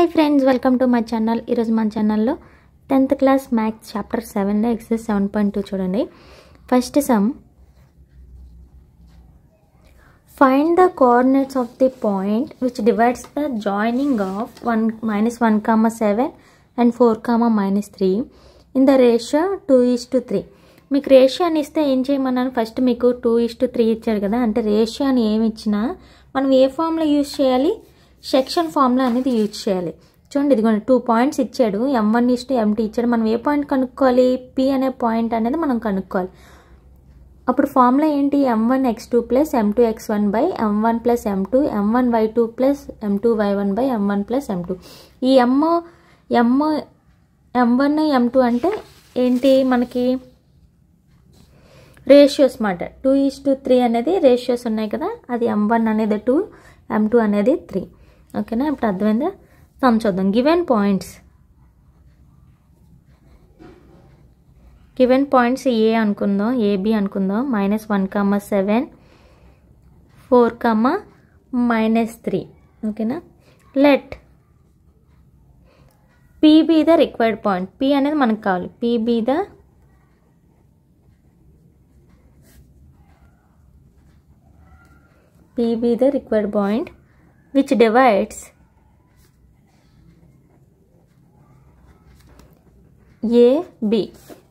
Hi friends, welcome to my channel. ఈరోజు మన ఛానల్లో 10th క్లాస్ మ్యాథ్స్ చాప్టర్ 7లో ఎక్సర్సైజ్ 7.2 చూడండి. First sum, find the coordinates of the point which divides the joining of 1-7 and 4-3 in the ratio 2:3. మీకు ratio అని ఇస్తే ఏం చేయమన్నాను? First మీకు 2:3 ఇచ్చాడు కదా, అంటే రేషియో అని ఏమి ఇచ్చినా మనం ఏ ఫామ్లో యూజ్ చేయాలి? సెక్షన్ ఫార్ములా అనేది యూజ్ చేయాలి. చూడండి, ఇదిగోండి 2 పాయింట్స్ ఇచ్చాడు, m1:m2 ఇచ్చాడు. మనం ఏ పాయింట్ కనుక్కోవాలి? P అనే పాయింట్ అనేది మనం కనుక్కోవాలి. అప్పుడు ఫార్ములా ఏంటి? m1x2 + m2x1 / m1 + m2, m1y2 + m2y1 / m1 + m2. ఈ m1 m2 అంటే ఏంటి? మనకి రేషియోస్ మాట. 2:3 అనేది రేషియోస్ ఉన్నాయి కదా, అది m1 అనేది 2, m2 అనేది 3. ఓకేనా? ఇప్పుడు అర్థమైందా? సమ్ చూద్దాం. గివెన్ పాయింట్స్ ఏ అనుకుందాం, ఏబి అనుకుందాం. -1,7, 4, ఓకేనా? Let P be the required point. P అనేది మనకు కావాలి. P be the required point which divides A, B.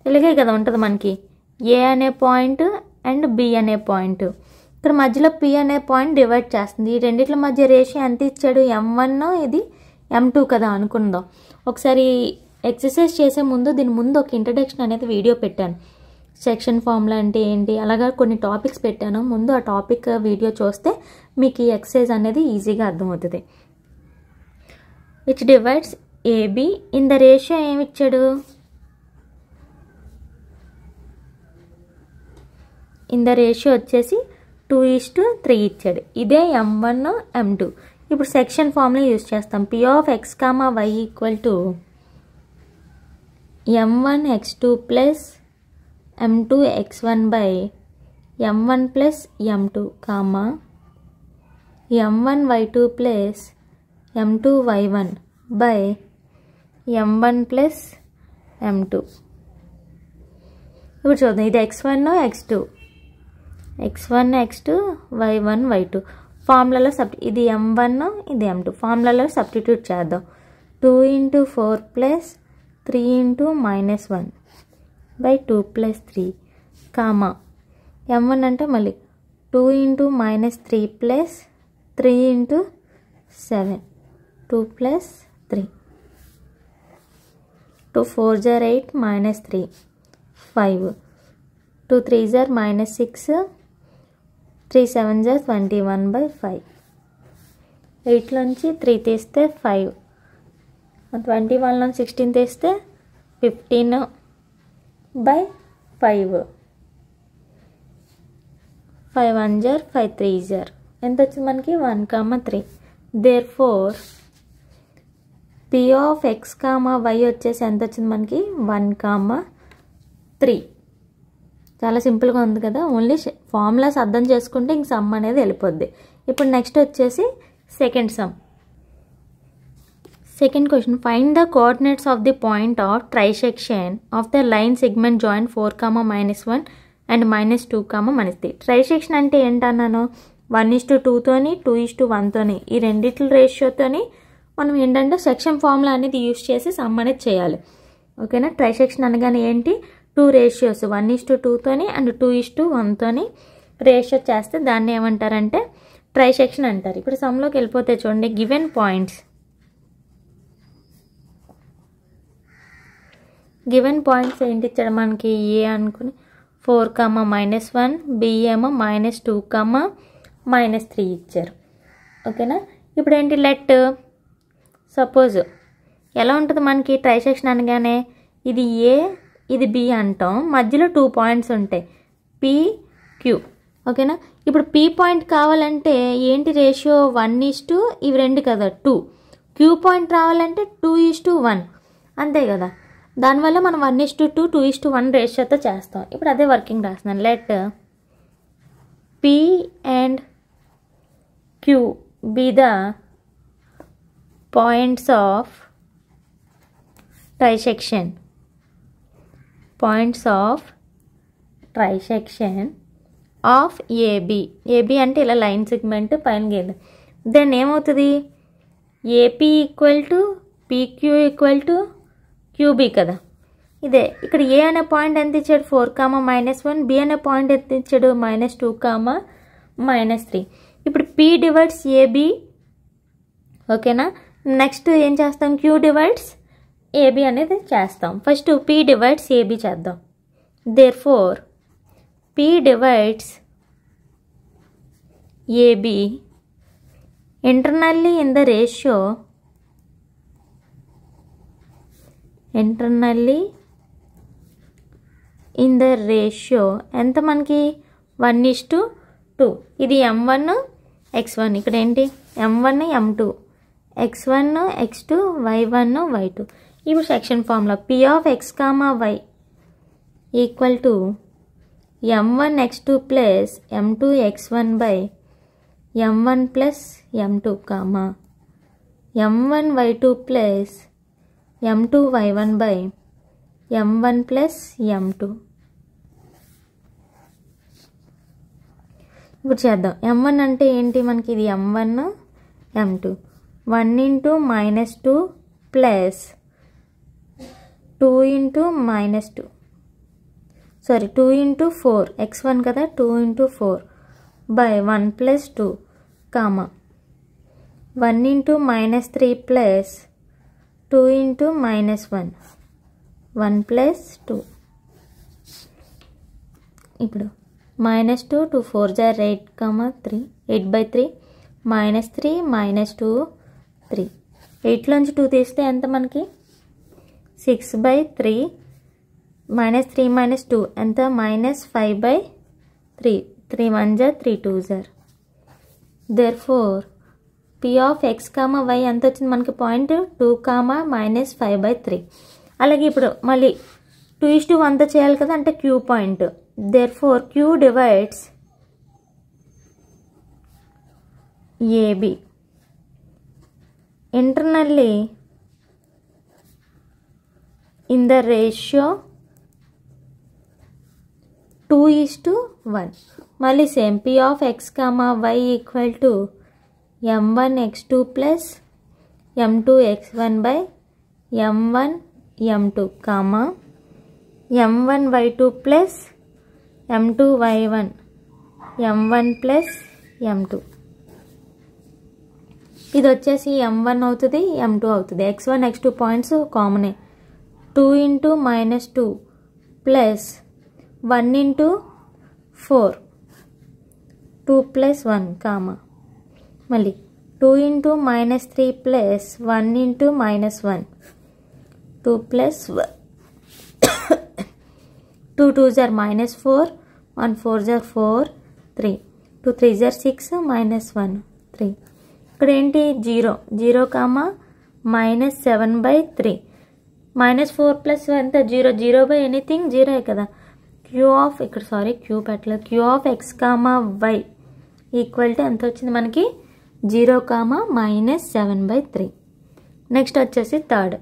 ఇలాగే కదా ఉంటుంది మనకి. A అనే పాయింట్ అండ్ B అనే పాయింట్. ఇక్కడ మధ్యలో P అనే పాయింట్ డివైడ్ చేస్తుంది. ఈ రెండిట్ల మధ్య రేషియో ఎంత ఇచ్చాడు? m1, ఇది m2 కదా అనుకుందాం. ఒకసారి ఎక్సర్సైజ్ చేసే ముందు దీని ముందు ఒక ఇంట్రడక్షన్ అనేది వీడియో పెట్టాను. సెక్షన్ ఫార్ములా అంటే ఏంటి, అలాగా కొన్ని టాపిక్స్ పెట్టాను. ముందు ఆ టాపిక్ వీడియో చూస్తే మీకు ఈ ఎక్సర్సైజ్ అనేది ఈజీగా అర్థమవుతుంది. Which divides AB in the ratio ఏమి ఇచ్చాడు? ఇన్ ద రేషియో వచ్చేసి 2:3 ఇచ్చాడు. ఇదే m1, m2. ఇప్పుడు సెక్షన్ ఫార్ములా యూజ్ చేస్తాం. p of x, y = m1x2 + m2x1 / m1 + m2, m1y2 + m2y1 / m1 + m2. ఇప్పుడు చూద్దాం. ఇది x1, x2, y1, y2. ఫార్ములాలో ఇది m1, ఇది m2. ఫార్ములాలో సబ్స్టిట్యూట్ చేద్దాం. 2 × 4 + 3 × -1 / 2 + 3, m1 అంటే మళ్ళీ 2 × -3 + 3 × 7, 2 + 3. 2 4 are 8, -3, 5. 2 3 are -6, 3 7 are 21/5. 8 నుంచి 3 తీస్తే 5, 21 నుంచి 16 తీస్తే 15/5. 5 1 are 5 3 are ఎంత వచ్చింది మనకి? 1, 3. Therefore p of x, y వచ్చేసి ఎంత వచ్చింది మనకి? 1, 3. చాలా సింపుల్గా ఉంది కదా. ఓన్లీ ఫార్ములాస్ అర్థం చేసుకుంటే ఇంక సమ్ అనేది వెళ్ళిపోద్ది. ఇప్పుడు నెక్స్ట్ వచ్చేసి second some. Second question, find the coordinates of the point of trisection of the line segment join 4, -1 and -2, -3. Trisection అంటే ఏంటన్నాను? 1:2తోని 2:1తోని ఈ రెండిట్ల రేషియోతోని మనం ఏంటంటే సెక్షన్ ఫార్ములా అనేది యూజ్ చేసి సమ్ అనేది చేయాలి. ఓకేనా? ట్రైసెక్షన్ అనగానే ఏంటి? 2 రేషియోస్ 1:2తోని అండ్ 2:1తోని రేషియో చేస్తే దాన్ని ఏమంటారంటే ట్రైసెక్షన్ అంటారు. ఇప్పుడు సమ్లోకి వెళ్ళిపోతే చూడండి. గివెన్ పాయింట్స్ ఏంటి ఇచ్చాడు మనకి? ఏ అనుకుని 4, -1, బి ఏమో -2, -3 ఇచ్చారు. ఓకేనా? ఇప్పుడు ఏంటి? లెట్ సపోజ్ ఎలా ఉంటుంది మనకి ట్రైసెక్షన్ అనగానే ఇది ఏ, ఇది బి అంటాం. మధ్యలో 2 పాయింట్స్ ఉంటాయి, పి, క్యూ. ఓకేనా? ఇప్పుడు పి పాయింట్ కావాలంటే ఏంటి రేషియో? 1:2, ఇవి 2 కదా 2. క్యూ పాయింట్ రావాలంటే 2:1, అంతే కదా. దానివల్ల మనం 1:2, 2:1 రేషియోతో చేస్తాం. ఇప్పుడు అదే వర్కింగ్ రాస్తున్నాను. Let P and Q be the points of trisection of AB. AB అంటే ఇలా లైన్ సెగ్మెంట్ పైన గీద్దాం. దెన్ ఏమవుతుంది, AP equal to PQ equal to QB కదా. ఇదే ఇక్కడ ఏ అనే పాయింట్ ఎంత ఇచ్చాడు 4, -1, B అనే పాయింట్ ఎంత ఇచ్చాడు -2, -3. ఇప్పుడు P డివైడ్స్ AB, ఓకేనా. నెక్స్ట్ ఏం చేస్తాం, Q డివైడ్స్ AB అనేది చేస్తాం. ఫస్ట్ P డివైడ్స్ AB చేద్దాం. Therefore P divides AB internally in the ratio ఎంత మనకి 1:2. ఇది M1 X1, ఇక్కడ ఏంటి M1 M2, X1 X2, Y1 Y2. ఇప్పుడు section formula P of X, Y equal to M1 X2 plus M2 X1 by M1 plus M2, M1 Y2 plus M2 Y1 by M1 plus M2. ఇప్పుడు చేద్దాం. M1 అంటే ఏంటి మనకి, ఇది M1 M2, 1 into -2 plus 2 into -2, sorry 2 into 4, X1 కదా, 2 into 4 by 1 plus 2, 1 into -3 plus 2 into -1, 1 plus 2. ఇప్పుడు -2, 2 4 are 8, 3, 8 by 3, -3, -2, 3. 8లోంచి 2 తీస్తే ఎంత మనకి 6 by 3, -3 -2 ఎంత -5 by 3, 3 1s are 3 2s are. Therefore P of X, Y ఎంత వచ్చింది మనకి పాయింట్ 2, -5 by 3. అలాగే ఇప్పుడు మళ్ళీ 2:1తో చేయాలి కదా, అంటే Q point. Therefore Q divides AB internally in the ratio 2:1. మళ్ళీ same P of X, Y equal to M1 X2 plus M2 X1 by M1 M2, M1 Y2 plus M2 Y1, M1 plus M2. ఇది వచ్చేసి M1 అవుతుంది, M2 అవుతుంది. X1 X2 points కామనే. 2 into -2 plus 1 into 4, 2 plus 1, మళ్ళీ 2 into -3 plus 1 into -1, 2 plus 1, 2 2s are -4, 1 4s are 4, 3, 2 3s are 6, -1 3. ఇక్కడ ఏంటి 0, -7 by 3, -4 plus ఎంత 0, 0 by anything 0 కదా. Q of ఇక్కడ Q పెట్టలేదు, Q of X, Y equal to ఎంత వచ్చింది మనకి 0, -7 by 3. నెక్స్ట్ వచ్చేసి third,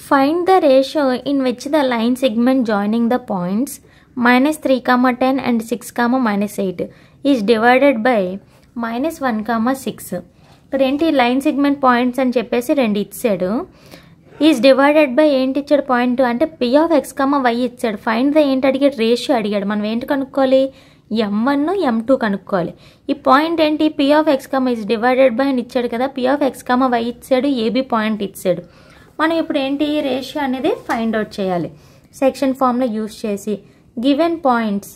find the ratio in which the line segment joining the points -3, 10 and 6, -8 is divided by -1, 6. ఇక్కడ ఏంటి లైన్ సెగ్మెంట్ పాయింట్స్ అని చెప్పేసి 2 ఇచ్చాడు. ఈజ్ డివైడెడ్ బై ఏంటి ఇచ్చాడు పాయింట్ అంటే P of X, Y ఇచ్చాడు. ఫైండ్ ద ఏంటి అడిగాడు, రేషియో అడిగాడు. మనం ఏంటి కనుక్కోవాలి, M1 M2 కనుక్కోవాలి. ఈ పాయింట్ ఏంటి P of X, is divided by అని ఇచ్చాడు కదా. P of X, Y ఇచ్చాడు, AB పాయింట్ ఇచ్చాడు. మనం ఇప్పుడు ఏంటి రేషియో అనేది ఫైండ్ అవుట్ చేయాలి సెక్షన్ ఫార్ములా యూజ్ చేసి. Given points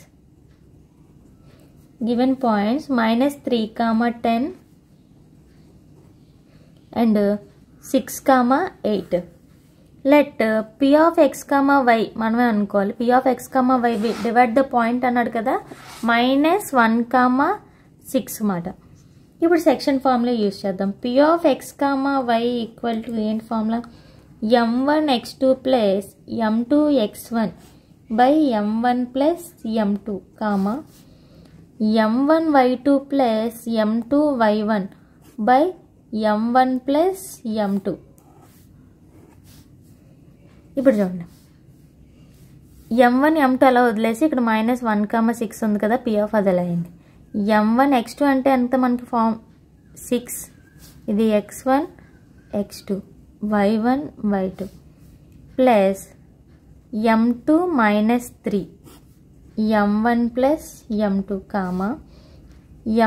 -3, 10 and 6, 8. Let P of X, Y మనమే అనుకోవాలి. P of X, Y divide the point అన్నాడు కదా, -1, 6 మాట. ఇప్పుడు సెక్షన్ ఫార్ములా యూజ్ చేద్దాం. P of X, Y equal to ఏంటి formula, M1 X2 plus M2 X1 by M1 plus M2, M1 Y2 plus M2 Y1 by m1 plus m2. ఇప్పుడు చూడండి, m1 m2 అలా వదిలేసి ఇక్కడ -1,6 ఉంది కదా, p ఆఫ్ అది అలా అయింది. m1 x2 అంటే ఎంత మనకి ఫామ్ 6, ఇది x1 x2 y1 y2 plus m2 -3 m1 plus m2 comma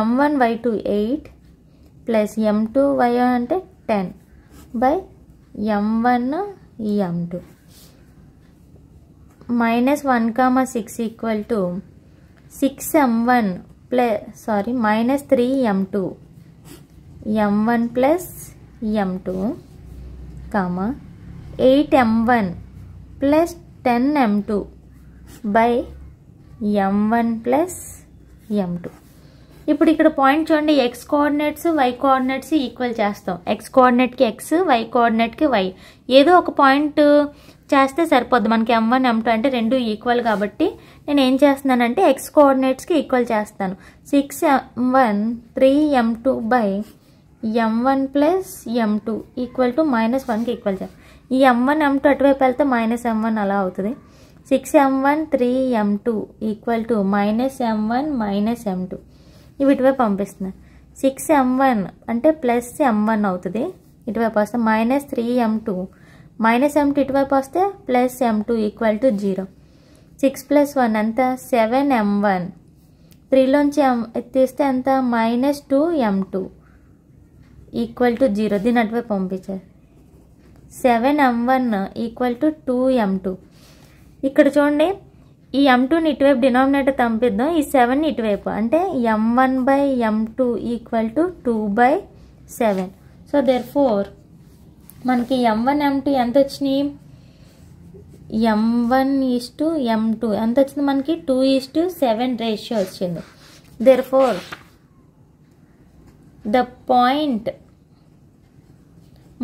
m1 y2 8 plus m2 y1 అంటే 10 by m1 m2 -1,6 equal to 6m1 plus -3m2 m1 plus m2 comma 8m1 plus 10m2 by m1 plus m2. ఇప్పుడు ఇక్కడ point చూడండి, x coordinates y coordinates equal చేస్తాం. x కోఆర్డినేట్కి x, y కోఆర్డినేట్కి y. ఏదో ఒక point చేస్తే సరిపోద్ది మనకి. m1 m2 అంటే రెండు ఈక్వల్ కాబట్టి నేను ఏం చేస్తున్నానంటే x కోఆర్డినేట్స్కి ఈక్వల్ చేస్తాను. 6m1 3m2 by m1 plus m2 equal to -1కి ఈక్వల్ చేస్తాను. ఈ m1 m2 అటువైపు వెళ్తే -m1 అలా అవుతుంది. 6m1 3m2 equal to -m1 -m2. ఇవి ఇటువైపు పంపిస్తున్నాను. 6m1 అంటే ప్లస్ m1 అవుతుంది, ఇటువైపు వస్తే -3m2 -m2 ఇటువైపు వస్తే plus m2 equal to 0. 6 plus 1 ఎంత 7m1, 3లోంచి తీస్తే ఎంత -2m2 ఈక్వల్ టు 0. దీని అటువైపు పంపించారు. 7m1 equal to 2m2. ఇక్కడ చూడండి, ఈ m2ని ఇటువైపు డినామినేటర్ పంపిద్దాం, ఈ 7ని ఇటువైపు, అంటే m1 by m2 equal to 2/7. So therefore మనకి m1 m2 ఎంత వచ్చినాయి, m1 ఈస్టు m2 ఎంత వచ్చింది మనకి 2:7 రేషియో వచ్చింది. Therefore the point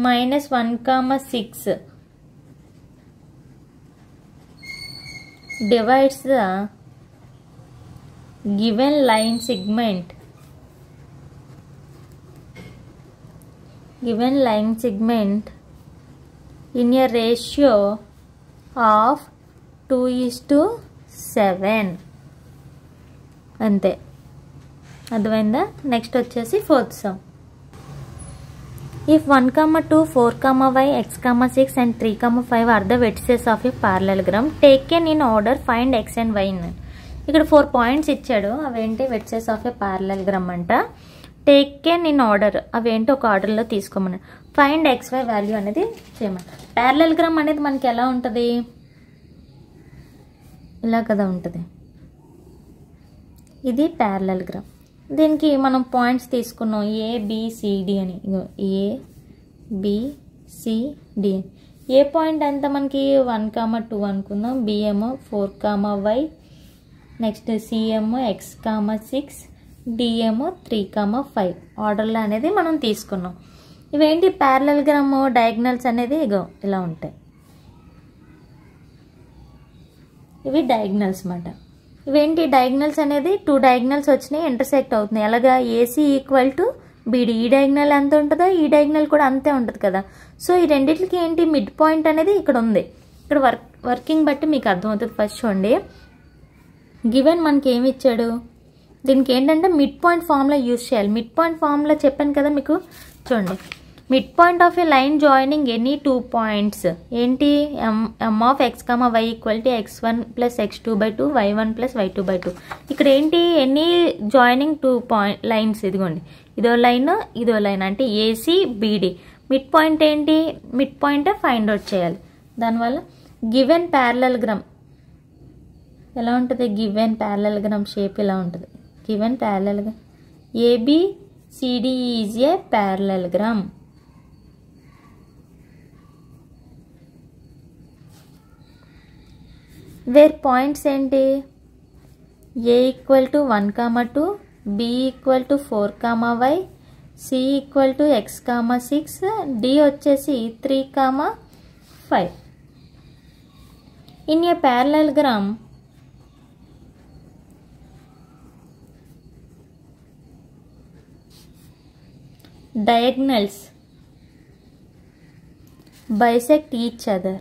-1,6 divides the given line segment in a ratio of 2:7. అంతే, అర్థమైందా? నెక్స్ట్ వచ్చేసి fourth sum. If 1, 2, 4, y, x, 6 and 3, 5 are the vertices of a parallelogram taken in order, find x and y. ఇక్కడ 4 points ఇచ్చాడు, అవేంటి vertices of ఏ పారలెలోగ్రామ్ అంట. Taken in order, అవేంటి ఒక ఆర్డర్లో తీసుకోమన్నాడు. ఫైండ్ ఎక్స్ వై వాల్యూ అనేది చేయమని. పారలెలోగ్రామ్ అనేది మనకి ఎలా ఉంటుంది, ఇలా కదా ఉంటుంది. ఇది పారలెలోగ్రామ్. దీనికి మనం పాయింట్స్ తీసుకున్నాం ABCD అని. ABCD అని. ఏ పాయింట్ ఎంత మనకి 1, 2 అనుకుందాం, B ఏమో 4, y, నెక్స్ట్ C ఏమో x, 6, D ఏమో 3, 5 ఆర్డర్లో అనేది మనం తీసుకున్నాం. ఇవేంటి పారలెలోగ్రామ్ డయాగ్నల్స్ అనేది ఇలా ఉంటాయి. ఇవి డయాగ్నల్స్ అన్నమాట. ఇవేంటి డయాగ్నల్స్ అనేది 2 డయాగ్నల్స్ వచ్చినాయి, ఇంటర్సెక్ట్ అవుతున్నాయి. అలాగా AC ఈక్వల్ టు BD, ఈ డయాగ్నల్ ఎంత ఉంటుందో ఈ డయాగ్నల్ కూడా అంతే ఉంటుంది కదా. సో ఈ రెండింటికి ఏంటి మిడ్ పాయింట్ అనేది ఇక్కడ ఉంది. ఇక్కడ వర్కింగ్ బట్టి మీకు అర్థమవుతుంది. ఫస్ట్ చూడండి, గివెన్ మనకి ఏమి ఇచ్చాడు, దీనికి ఏంటంటే మిడ్ పాయింట్ ఫార్ములా యూజ్ చేయాలి. మిడ్ పాయింట్ ఫార్ములా చెప్పాను కదా మీకు. చూడండి, mid point of A line joining any 2 points ఏంటి, m of x, y equal to x1 plus x2/2 y1 plus y2/2. ఇక్కడ ఏంటి ఎనీ జాయినింగ్ 2 పాయింట్ లైన్స్, ఇదిగోండి ఇదో లైన్ ఇదో లైన్, అంటే ACBD. మిడ్ పాయింట్ ఏంటి, మిడ్ పాయింట్ ఫైండ్ అవుట్ చేయాలి. దానివల్ల గివెన్ ప్యారలెలోగ్రామ్ ఎలా ఉంటుంది, గివెన్ ప్యారలెలోగ్రామ్ షేప్ ఇలా ఉంటుంది. Given parallelogram ABCD is a parallelogram. Where points ఏంటి, A equal to 1, 2, B equal to 4, y, C equal to x, 6, D వచ్చేసి 3, 5. In a parallelogram diagonals bisect each other.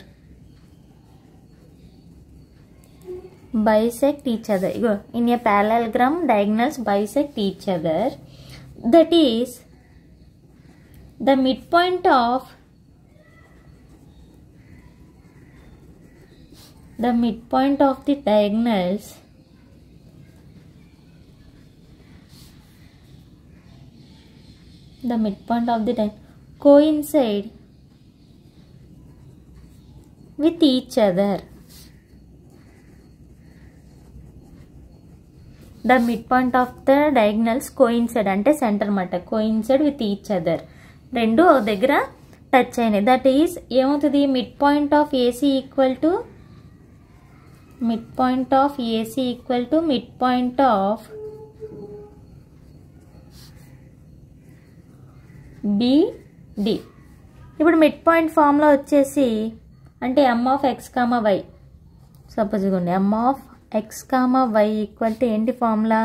Bisect each other. In a parallelogram, diagonals bisect each other. That is, the midpoint of the diagonals coincide with each other. The midpoint of the diagonals coincide అంటే centre మాట, coincide with each other. రెండు ఒక దగ్గర touch అయినాయి. That is ఏమవుతుంది, mid point of AC equal to mid point of BD. ఇప్పుడు mid point formula వచ్చేసి అంటే M of x comma y. Suppose ఇవ్వండి, M of x comma y equal to ఏంటి formula,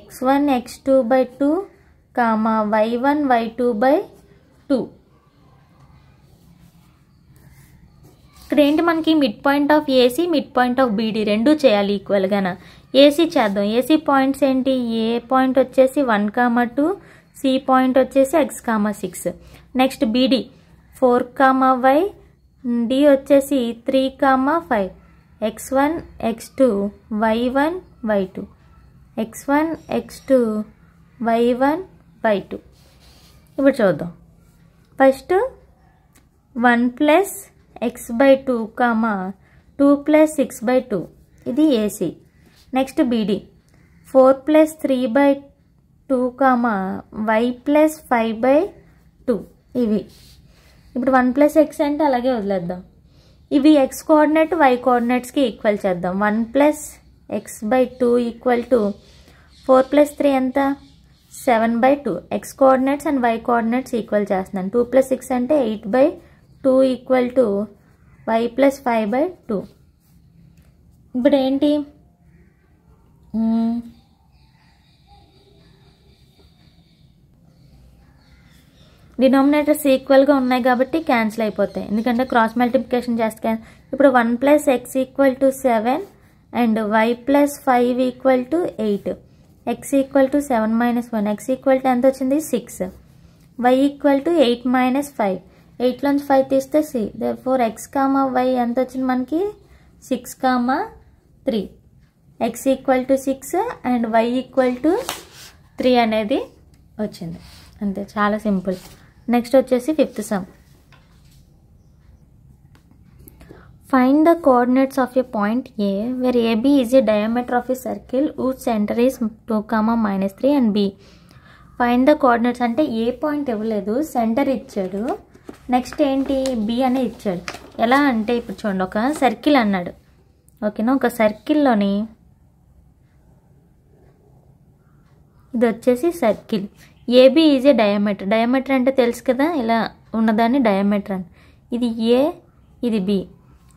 x1 x2/2 comma y1 y2/2. ఇక్కడ ఏంటి మనకి mid point of AC, mid point of BD రెండు చేయాలి ఈక్వల్గాన. ఏసీ చేద్దాం. ఏసీ పాయింట్స్ ఏంటి, ఏ పాయింట్ వచ్చేసి 1, 2, సి పాయింట్ వచ్చేసి x, 6. Next BD 4, y, D వచ్చేసి 3, 5. x1 x2 y1 y2, x1 x2 y1 y2. ఇప్పుడు చూద్దాం. ఫస్ట్ 1 + x/2 2 + 6/2 ఇది ఏసీ. నెక్స్ట్ బీడీ 4 + 3/2 y + 5/2 ఇవి. ఇప్పుడు 1 + x అంటే అలాగే వదిలేద్దాం. ఇవి x కోఆర్డినేట్ y కోఆర్డినేట్స్కి ఈక్వల్ చేద్దాం. 1 + x/2 ఈక్వల్ టు 4 + 3 ఎంత, 7/2. x coordinates and y coordinates equal చేస్తున్నాను. 2 + 6 అంటే 8/2 ఈక్వల్ టు y + 5/2. ఇప్పుడు ఏంటి, డినామినేటర్స్ ఈక్వల్గా ఉన్నాయి కాబట్టి క్యాన్సిల్ అయిపోతాయి, ఎందుకంటే క్రాస్ మల్టిప్లికేషన్ చేస్తే. ఇప్పుడు 1 + x equal to 7 and y + 5 equal to 8. x equal to 7 - 1, x equal to ఎంత వచ్చింది 6, y ఈక్వల్ టు 8 - 5. 8లోంచి 5 తీస్తే c. therefore x, y ఎంత వచ్చింది మనకి 6, 3. x equal to 6 and y equal to 3 అనేది వచ్చింది. అంతే, చాలా సింపుల్. నెక్స్ట్ వచ్చేసి 5th some. Find the coordinates of a point A where AB is a diameter of a circle whose center is 2, -3 and B. Find the coordinates అంటే ఏ point ఇవ్వలేదు, centre ఇచ్చాడు. Next ఏంటి, B అనే ఇచ్చాడు. ఎలా అంటే ఇప్పుడు చూడండి, ఒక సర్కిల్ అన్నాడు, ఓకేనా. ఒక సర్కిల్లోని ఇది వచ్చేసి circle. AB is a diameter. Diameter అంటే తెలుసు కదా, ఇలా ఉన్నదాన్ని డయామీటర్ అని. ఇది ఏ, ఇది బి,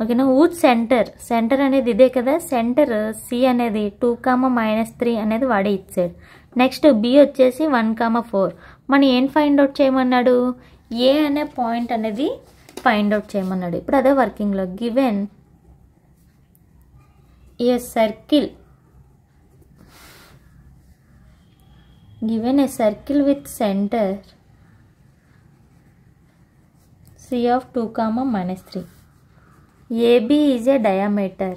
ఓకేనా. ఊచ్ సెంటర్ అనేది ఇదే కదా. సెంటర్ సి అనేది 2, -3 అనేది వాడే ఇచ్చాడు. నెక్స్ట్ బి వచ్చేసి 1, 4. మనం ఏం ఫైండ్ అవుట్ చేయమన్నాడు, ఏ అనే పాయింట్ అనేది ఫైండ్ అవుట్ చేయమన్నాడు. ఇప్పుడు అదే వర్కింగ్లో. Given a circle with center C of 2, -3. AB is a diameter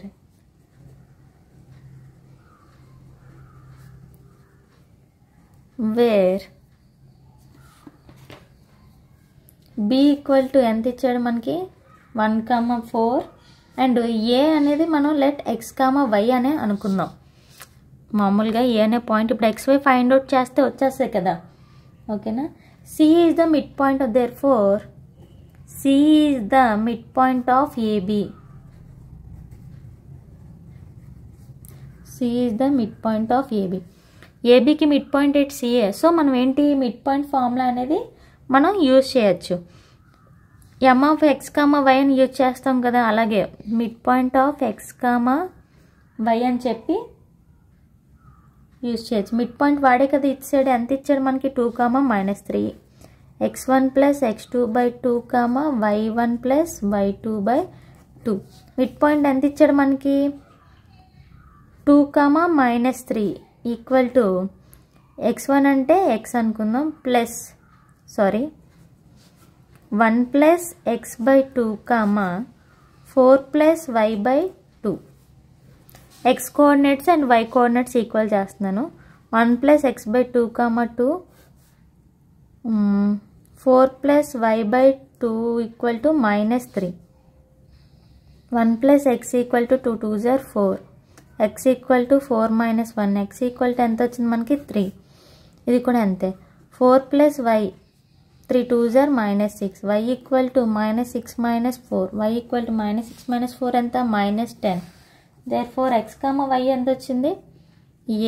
where B equal to ఎంత ఇచ్చాడు మనకి 1, 4 అండ్ ఏ అనేది మనం లెట్ x, y అనే అనుకుందాం. మామూలుగా ఏ అనే పాయింట్ ఇప్పుడు XY ఫైండ్ అవుట్ చేస్తే వచ్చేస్తాయి కదా, ఓకేనా. C is the mid point of therefore C is the mid point of AB. C is the mid point of AB. ఏబీకి mid point at CA. So మనం ఏంటి, మిడ్ పాయింట్ ఫార్ములా అనేది మనం use చేయొచ్చు. ఎమ్ ఆఫ్ ఎక్స్, వై అని use చేస్తాం కదా, అలాగే mid point of x, y అని చెప్పి యూజ్ చేయొచ్చు. మిడ్ పాయింట్ వాడే కదా ఇచ్చాడు. ఎంత ఇచ్చాడు మనకి 2, -3. x1 plus x2 by 2 comma y1 plus y2 by 2. Mid point ఎంత ఇచ్చాడు మనకి 2 comma minus 3 equal to x1 అంటే x అనుకుందాం plus 1 plus x by 2 comma 4 plus y by 2. x coordinates and y coordinates equal చేస్తున్నాను. 1 plus x by 2 comma 2, 4 plus y by 2 equal to minus 3. 1 plus x equal to 2 2 జర్ 4, x equal to 4 minus 1, x equal to ఎంత వచ్చింది మనకి 3. ఇది కూడా అంతే. 4 plus y 3 2 జర్ minus 6, y equal to minus 6 minus 4, y equal to minus 6 minus 4 ఎంత minus 10. Therefore x comma y ఎంత వచ్చింది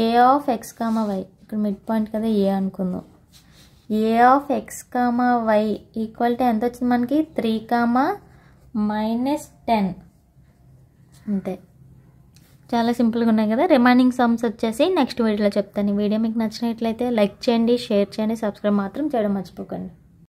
a of x comma y. ఇక్కడ మిడ్ పాయింట్ కదా a అనుకుందాం. a of x comma y equal to ఎంత వచ్చింది మనకి 3 comma minus 10. అంతే, చాలా సింపుల్గా ఉన్నాయి కదా. రిమైనింగ్ సమ్స్ వచ్చేసి నెక్స్ట్ వీడియోలో చెప్తాను. ఈ వీడియో మీకు నచ్చినట్లయితే లైక్ చేయండి, షేర్ చేయండి, సబ్స్క్రైబ్ మాత్రం చేయడం మర్చిపోకండి.